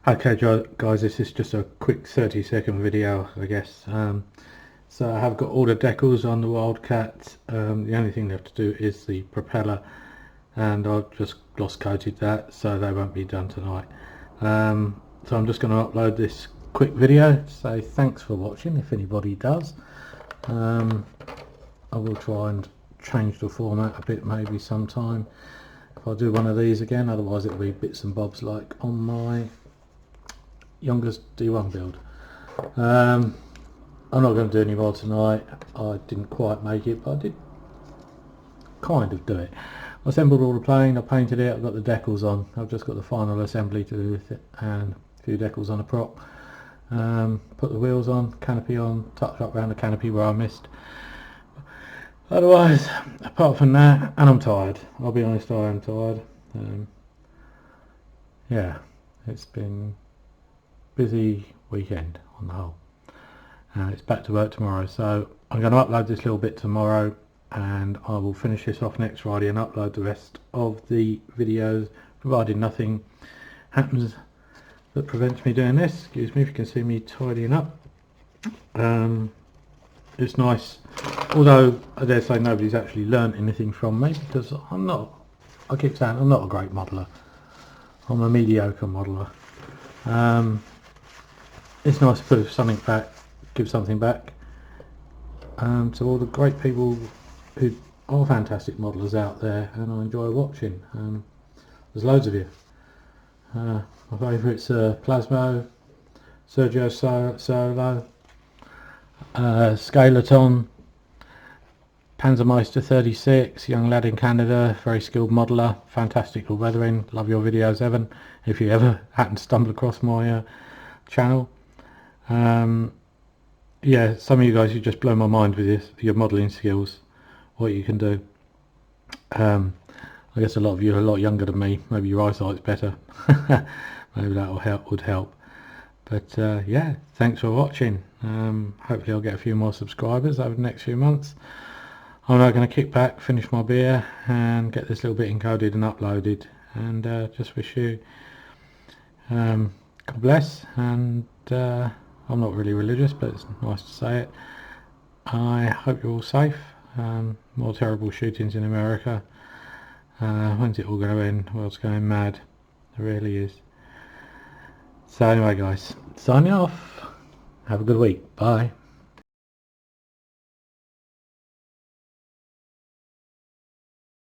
Okay guys, this is just a quick 30-second video, I guess. So I have got all the decals on the Wildcat. The only thing left to do is the propeller, and I've just gloss coated that, so they won't be done tonight. So I'm just going to upload this quick video, so thanks for watching if anybody does. I will try and change the format a bit maybe sometime if I do one of these again, otherwise it'll be bits and bobs like on my youngest D1 build. I'm not going to do any more tonight. I didn't quite make it, but I did kind of do it. I assembled all the plane, I painted it, I've got the decals on. I've just got the final assembly to do with it and a few decals on the prop. Put the wheels on, canopy on, touch up around the canopy where I missed. Otherwise, apart from that, and I'm tired. I'll be honest, I am tired. Yeah, it's been busy weekend on the whole. It's back to work tomorrow, so I'm going to upload this little bit tomorrow, and I will finish this off next Friday and upload the rest of the videos, provided nothing happens that prevents me doing this. Excuse me if you can see me tidying up. It's nice, although I dare say nobody's actually learnt anything from me, because I keep saying I'm not a great modeller. I'm a mediocre modeller. It's nice to put something back, give something back to all the great people who are fantastic modelers out there, and I enjoy watching. There's loads of you. My favourites are Plasmo, Sergio Solo, Scalaton, Panzermeister 36, young lad in Canada, very skilled modeller, fantastic with weathering. Love your videos, Evan, if you ever happen to stumble across my channel. Yeah, some of you guys, you just blow my mind with your modelling skills, what you can do. I guess a lot of you are a lot younger than me, maybe your eyesight's better. Maybe that would help. But yeah, thanks for watching. Hopefully I'll get a few more subscribers over the next few months. I'm now going to kick back, finish my beer and get this little bit encoded and uploaded, and just wish you God bless. And I'm not really religious, but it's nice to say it. I hope you're all safe. More terrible shootings in America. When's it all going to end? The world's going mad. It really is. So anyway guys, signing off. Have a good week. Bye.